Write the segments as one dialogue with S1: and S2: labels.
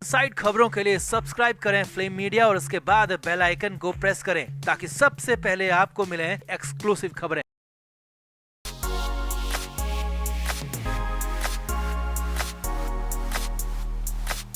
S1: Side खबरों के लिए सब्सक्राइब करें फ्लेम मीडिया और उसके बाद बेल आइकन को प्रेस करें ताकि सबसे पहले आपको मिले एक्सक्लूसिव खबरें।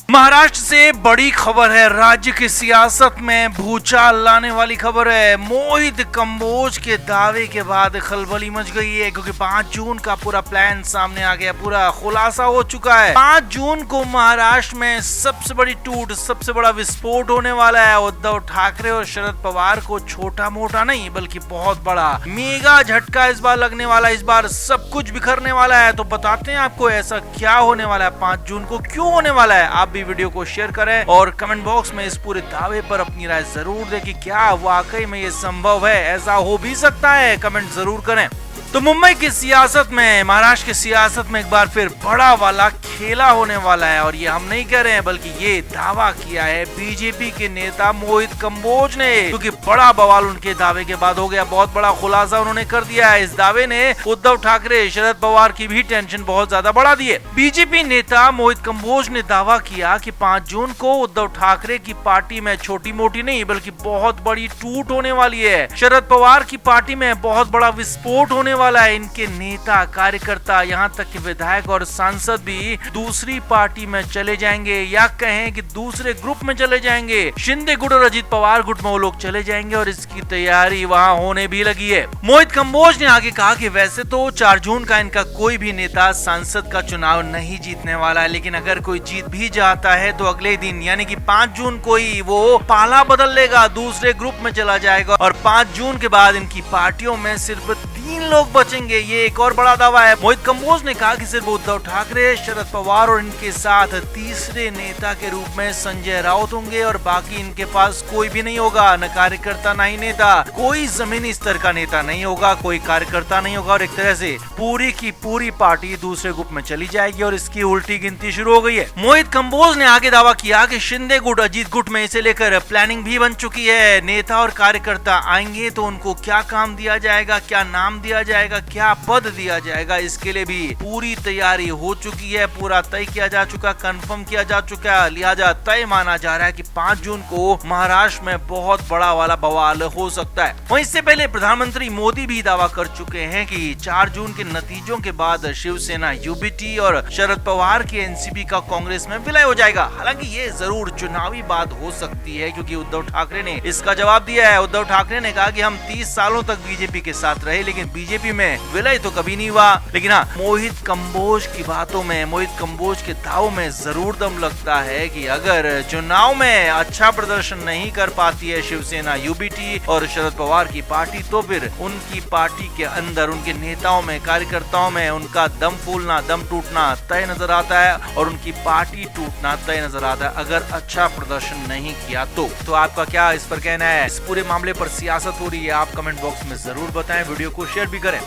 S1: महाराष्ट्र से बड़ी खबर है। राज्य की सियासत में भूचाल लाने वाली खबर है। मोहित कंबोज के दावे के बाद खलबली मच गई है क्योंकि 5 जून का पूरा प्लान सामने आ गया, पूरा खुलासा हो चुका है। 5 जून को महाराष्ट्र में सबसे बड़ी टूट, सबसे बड़ा विस्फोट होने वाला है। उद्धव ठाकरे और शरद पवार को छोटा मोटा नहीं बल्कि बहुत बड़ा मेगा झटका इस बार लगने वाला है। इस बार सब कुछ बिखरने वाला है। तो बताते हैं आपको ऐसा क्या होने वाला है, 5 जून को क्यों होने वाला है। आप वीडियो को शेयर करें और कमेंट बॉक्स में इस पूरे दावे पर अपनी राय जरूर दें कि क्या वाकई में ये संभव है, ऐसा हो भी सकता है। कमेंट जरूर करें। तो मुंबई की सियासत में, महाराष्ट्र की सियासत में एक बार फिर बड़ा वाला खेला होने वाला है। और ये हम नहीं कह रहे हैं बल्कि ये दावा किया है बीजेपी के नेता मोहित कंबोज ने, क्योंकि बड़ा बवाल उनके दावे के बाद हो गया। बहुत बड़ा खुलासा उन्होंने कर दिया है। इस दावे ने उद्धव ठाकरे, शरद पवार की भी टेंशन बहुत ज्यादा बढ़ा दी है। बीजेपी नेता मोहित कंबोज ने दावा किया कि 5 जून को उद्धव ठाकरे की पार्टी में छोटी मोटी नहीं बल्कि बहुत बड़ी टूट होने वाली है। शरद पवार की पार्टी में बहुत बड़ा विस्फोट होने वाला है। इनके नेता, कार्यकर्ता, यहाँ तक कि विधायक और सांसद भी दूसरी पार्टी में चले जाएंगे, या कहें कि दूसरे ग्रुप में चले जाएंगे। शिंदे गुट और अजीत पवार गुट में वो लोग चले जाएंगे और इसकी तैयारी वहाँ होने भी लगी है। मोहित कंबोज ने आगे कहा कि वैसे तो 4 जून का इनका कोई भी नेता सांसद का चुनाव नहीं जीतने वाला है, लेकिन अगर कोई जीत भी जाता है तो अगले दिन यानी कि 5 जून को ही वो पाला बदल लेगा, दूसरे ग्रुप में चला जाएगा और 5 जून के बाद इनकी पार्टियों में सिर्फ 3 लोग बचेंगे। ये एक और बड़ा दावा है। मोहित कंबोज ने कहा कि सिर्फ उद्धव ठाकरे, शरद पवार और इनके साथ तीसरे नेता के रूप में संजय राउत होंगे और बाकी इनके पास कोई भी नहीं होगा, न कार्यकर्ता न ही नेता। कोई जमीनी स्तर का नेता नहीं होगा, कोई कार्यकर्ता नहीं होगा और एक तरह से पूरी की पूरी पार्टी दूसरे ग्रुप में चली जाएगी और इसकी उल्टी गिनती शुरू हो गई है। मोहित कंबोज ने आगे दावा किया कि शिंदे गुट, अजीत गुट में इसे लेकर प्लानिंग भी बन चुकी है। नेता और कार्यकर्ता आएंगे तो उनको क्या काम दिया जाएगा, क्या नाम दिया जाएगा, क्या पद दिया जाएगा, इसके लिए भी पूरी तैयारी हो चुकी है। पूरा तय किया जा चुका, कंफर्म किया जा चुका है। लिहाजा तय माना जा रहा है कि 5 जून को महाराष्ट्र में बहुत बड़ा वाला बवाल हो सकता है। वहीं इससे पहले प्रधानमंत्री मोदी भी दावा कर चुके हैं कि 4 जून के नतीजों के बाद शिवसेना यूबीटी और शरद पवार की एनसीपी का कांग्रेस में विलय हो जाएगा। हालांकि ये जरूर चुनावी बात हो सकती है क्योंकि उद्धव ठाकरे ने इसका जवाब दिया है। उद्धव ठाकरे ने कहा कि हम 30 सालों तक बीजेपी के साथ रहे लेकिन बीजेपी में विलय तो कभी नहीं हुआ। लेकिन हाँ, मोहित कंबोज की बातों में, मोहित कंबोज के दावों में जरूर दम लगता है कि अगर चुनाव में अच्छा प्रदर्शन नहीं कर पाती है शिवसेना यूबीटी और शरद पवार की पार्टी तो फिर उनकी पार्टी के अंदर, उनके नेताओं में, कार्यकर्ताओं में उनका दम फूलना, दम टूटना तय नजर आता है और उनकी पार्टी टूटना तय नजर आता है अगर अच्छा प्रदर्शन नहीं किया तो आपका क्या इस पर कहना है? इस पूरे मामले पर सियासत हो रही है, आप कमेंट बॉक्स में जरूर बताएं। वीडियो को शेयर भी करें।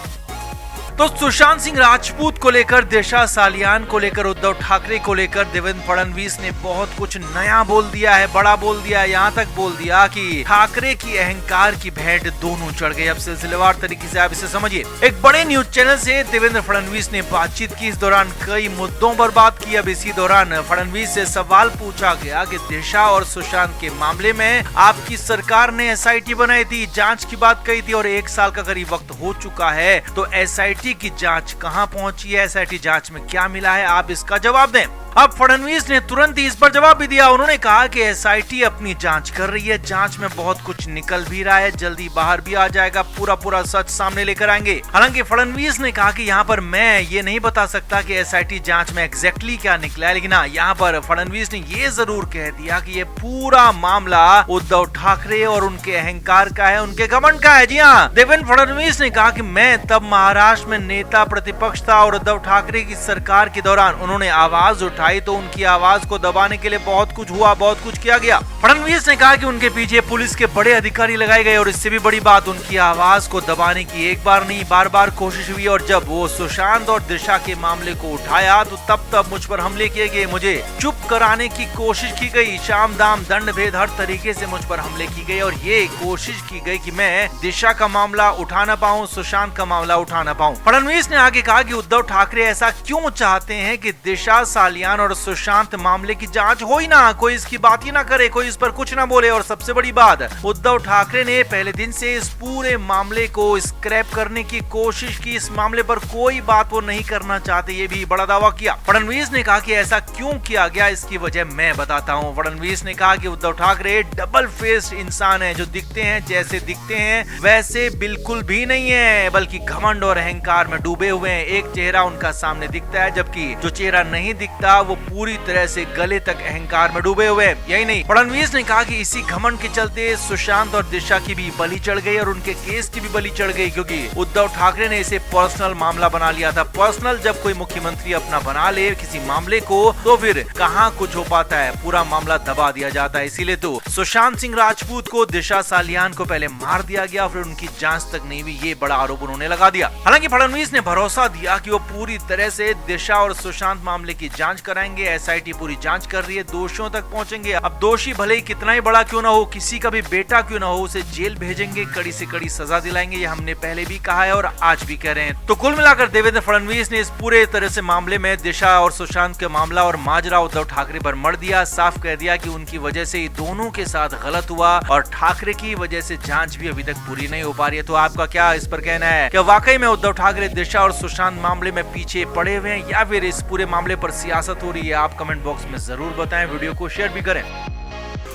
S1: तो सुशांत सिंह राजपूत को लेकर, दिशा सालियान को लेकर, उद्धव ठाकरे को लेकर देवेंद्र फडणवीस ने बहुत कुछ नया बोल दिया है, बड़ा बोल दिया है। यहाँ तक बोल दिया कि ठाकरे की अहंकार की भेंट दोनों चढ़ गए। अब सिलसिलेवार तरीके से आप इसे समझिए। एक बड़े न्यूज चैनल से देवेंद्र फडणवीस ने बातचीत की। इस दौरान कई मुद्दों पर बात की। अब इसी दौरान फडणवीस से सवाल पूछा गया कि दिशा और सुशांत के मामले में आपकी सरकार ने एसआईटी बनाई थी, जांच की बात कही थी और 1 साल का करीब वक्त हो चुका है, तो एसआईटी की जांच कहां पहुंची है, एसआईटी जांच में क्या मिला है, आप इसका जवाब दें। अब फडणवीस ने तुरंत ही इस पर जवाब भी दिया। उन्होंने कहा कि एसआईटी अपनी जांच कर रही है, जांच में बहुत कुछ निकल भी रहा है, जल्दी बाहर भी आ जाएगा, पूरा सच सामने लेकर आएंगे। हालांकि फडणवीस ने कहा कि यहाँ पर मैं ये नहीं बता सकता कि एसआईटी जांच में एग्जैक्टली क्या निकला है, लेकिन हाँ, यहाँ पर फडणवीस ने ये जरूर कह दिया कि ये पूरा मामला उद्धव ठाकरे और उनके अहंकार का है, उनके घमंड का है। जी हाँ, देवेंद्र फडणवीस ने कहा कि मैं तब महाराष्ट्र में नेता प्रतिपक्ष था और उद्धव ठाकरे की सरकार के दौरान उन्होंने आवाज उठाई तो उनकी आवाज को दबाने के लिए बहुत कुछ हुआ, बहुत कुछ किया गया। फडणवीस ने कहा कि उनके पीछे पुलिस के बड़े अधिकारी लगाए गए और इससे भी बड़ी बात, उनकी आवाज को दबाने की एक बार नहीं बार कोशिश हुई और जब वो सुशांत और दिशा के मामले को उठाया तो तब मुझ पर हमले किए गए, मुझे चुप कराने की कोशिश की गई, शाम दाम दंड भेद हर तरीके से मुझ पर हमले की गई और ये कोशिश की गई कि मैं दिशा का मामला उठा ना पाऊं, सुशांत का मामला उठा ना पाऊं। फडणवीस ने आगे कहा कि उद्धव ठाकरे ऐसा क्यों चाहते हैं कि दिशा, सालियान कल्याण और सुशांत मामले की जांच हो ही ना, कोई इसकी बात ही ना करे, कोई इस पर कुछ ना बोले। और सबसे बड़ी बात, उद्धव ठाकरे ने पहले दिन से इस पूरे मामले को स्क्रैप करने की कोशिश की। इस मामले पर कोई बात वो नहीं करना चाहते, ये भी बड़ा दावा किया। फडणवीस ने कहा कि ऐसा क्यों किया गया, इसकी वजह मैं बताता हूँ। फडणवीस ने कहा कि उद्धव ठाकरे डबल फेस्ड इंसान है, जो दिखते हैं जैसे दिखते हैं वैसे बिल्कुल भी नहीं है, बल्कि घमंड और अहंकार में डूबे हुए हैं। एक चेहरा उनका सामने दिखता है, जबकि जो चेहरा नहीं दिखता वो पूरी तरह से गले तक अहंकार में डूबे हुए हैं। यही नहीं, फडणवीस ने कहा कि इसी घमंड के चलते सुशांत और दिशा की भी बलि चढ़ गई और उनके केस की भी बलि चढ़ गई, क्योंकि उद्धव ठाकरे ने इसे पर्सनल मामला बना लिया था। पर्सनल जब कोई मुख्यमंत्री अपना बना ले किसी मामले को, तो फिर कहां कुछ हो पाता है, पूरा मामला दबा दिया जाता है। इसीलिए तो सुशांत सिंह राजपूत को, दिशा सालियान को पहले मार दिया गया, फिर उनकी जांच तक नहीं हुई, ये बड़ा आरोप उन्होंने लगा दिया। हालांकि फडणवीस ने भरोसा दिया कि वो पूरी तरह से दिशा और सुशांत मामले की जांच कराएंगे। एसआईटी पूरी जांच कर रही है, दोषियों तक पहुंचेंगे। अब दोषी भले ही कितना ही बड़ा क्यों ना हो, किसी का भी बेटा क्यों ना हो, उसे जेल भेजेंगे, कड़ी से कड़ी सजा दिलाएंगे। ये हमने पहले भी कहा है और आज भी कह रहे हैं। तो कुल मिलाकर देवेंद्र फडणवीस ने इस पूरे तरह से मामले में दिशा और सुशांत के मामला और माजरा उद्धव ठाकरे पर मर दिया। साफ कह दिया कि उनकी वजह से दोनों के साथ गलत हुआ और ठाकरे की वजह से जांच भी अभी तक पूरी नहीं हो पा रही है। तो आपका क्या इस पर कहना है? क्या वाकई में उद्धव ठाकरे दिशा और सुशांत मामले में पीछे पड़े हुए हैं, या फिर इस पूरे मामले पर सियासत हो रही है? आप कमेंट बॉक्स में जरूर बताएं, वीडियो को शेयर भी करें।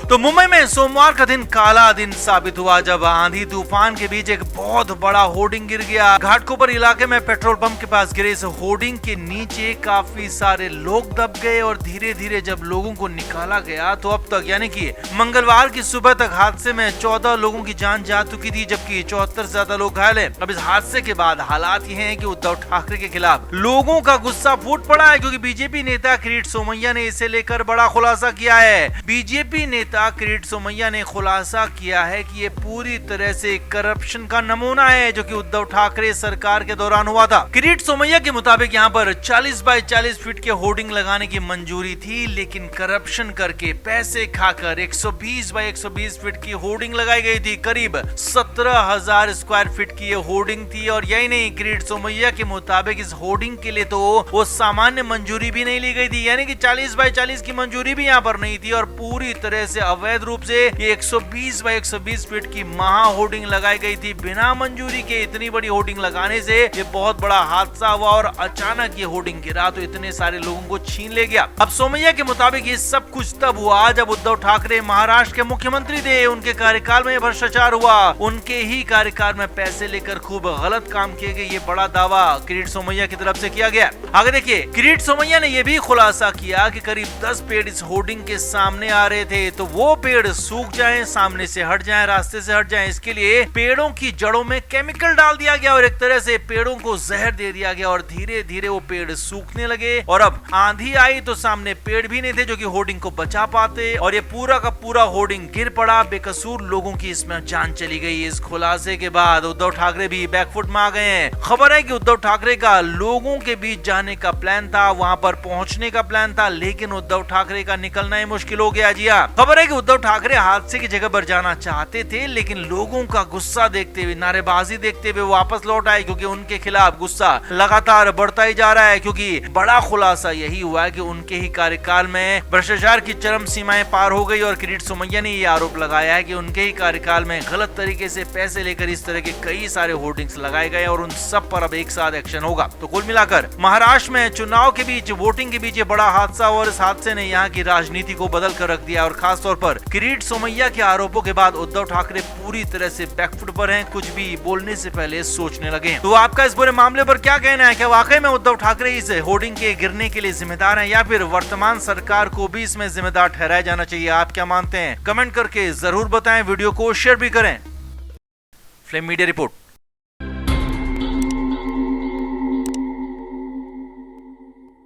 S1: तो मुंबई में सोमवार का दिन काला दिन साबित हुआ, जब आंधी तूफान के बीच एक बहुत बड़ा होर्डिंग गिर गया। घाटकोपर इलाके में पेट्रोल पंप के पास गिरे इस होर्डिंग के नीचे काफी सारे लोग दब गए और धीरे धीरे जब लोगों को निकाला गया तो अब तक यानी कि मंगलवार की सुबह तक हादसे में 14 लोगों की जान जा चुकी थी, जबकि 74 से ज्यादा लोग घायल हैं। अब इस हादसे के बाद हालात ये हैं कि उद्धव ठाकरे के खिलाफ लोगों का गुस्सा फूट पड़ा है, क्योंकि बीजेपी नेता किरीट सोमैया ने इसे लेकर बड़ा खुलासा किया है। बीजेपी नेता किरीट सोमैया ने खुलासा किया है कि ये पूरी तरह से करप्शन का नमूना है, जो कि उद्धव ठाकरे सरकार के दौरान हुआ था। किरीट सोमैया के मुताबिक यहाँ पर 40 बाय 40 फीट के होर्डिंग लगाने की मंजूरी थी, लेकिन करप्शन करके पैसे खाकर 120 बाय 120 फीट की होर्डिंग लगाई गई थी। करीब 17,000 स्क्वायर फीट की ये होर्डिंग थी। और यही नहीं, किरीट सोमैया के मुताबिक इस होर्डिंग के लिए तो वो सामान्य मंजूरी भी नहीं ली गई थी, यानी कि 40 बाय 40 की मंजूरी भी यहाँ पर नहीं थी, और पूरी तरह से अवैध रूप से ये 120 बाय 120 फीट की महा होर्डिंग लगाई गई थी बिना मंजूरी के। इतनी बड़ी होर्डिंग लगाने से ये बहुत बड़ा हादसा हुआ और अचानक ये होर्डिंग गिरा तो इतने सारे लोगों को छीन ले गया। अब सोमैया के मुताबिक ये सब कुछ तब हुआ जब उद्धव ठाकरे महाराष्ट्र के मुख्यमंत्री थे। उनके कार्यकाल में भ्रष्टाचार हुआ, उनके ही कार्यकाल में पैसे लेकर खूब गलत काम किए गए, ये बड़ा दावा किरीट सोमैया की तरफ से किया गया। आगे देखिए, किरीट सोमैया ने यह भी खुलासा किया कि करीब 10 पेड़ इस होर्डिंग के सामने आ रहे थे, तो वो पेड़ सूख जाएं, सामने से हट जाएं, रास्ते से हट जाएं, इसके लिए पेड़ों की जड़ों में केमिकल डाल दिया गया और एक तरह से पेड़ों को जहर दे दिया गया और धीरे धीरे वो पेड़ सूखने लगे। और अब आंधी आई तो सामने पेड़ भी नहीं थे जो कि होर्डिंग को बचा पाते, और ये पूरा का पूरा होर्डिंग गिर पड़ा। बेकसूर लोगों की इसमें जान चली गई। इस खुलासे के बाद उद्धव ठाकरे भी बैकफुट में आ गए हैं। खबर है कि उद्धव ठाकरे का लोगों के बीच जाने का प्लान था, वहां पर पहुंचने का प्लान था, लेकिन उद्धव ठाकरे का निकलना ही मुश्किल हो गया। जी हाँ, खबर है कि उद्धव ठाकरे हादसे की जगह पर जाना चाहते थे, लेकिन लोगों का गुस्सा देखते हुए, नारेबाजी देखते हुए वापस लौट आए, क्योंकि उनके खिलाफ गुस्सा लगातार बढ़ता ही जा रहा है। क्योंकि बड़ा खुलासा यही हुआ है कि उनके ही कार्यकाल में भ्रष्टाचार की चरम सीमाएं पार हो गई और किरीट सोमैया ने यह आरोप लगाया है कि उनके ही कार्यकाल में गलत तरीके से पैसे लेकर इस तरह के कई सारे होर्डिंग्स लगाए गए और उन सब पर अब एक साथ एक्शन होगा। तो कुल मिलाकर महाराष्ट्र में चुनाव के बीच, वोटिंग के बीच बड़ा हादसा और इस हादसे ने यहाँ की राजनीति को बदल कर रख दिया। और खासतौर पर किरीट सोमैया के आरोपों के बाद उद्धव ठाकरे पूरी तरह से बैकफुट पर हैं, कुछ भी बोलने से पहले सोचने लगे हैं। तो आपका इस पूरे मामले पर क्या कहना है? क्या वाकई में उद्धव ठाकरे इस होर्डिंग के गिरने के लिए जिम्मेदार हैं, या फिर वर्तमान सरकार को भी इसमें जिम्मेदार ठहराया जाना चाहिए? आप क्या मानते हैं? कमेंट करके जरूर बताएं, वीडियो को शेयर भी करें। Flame media report.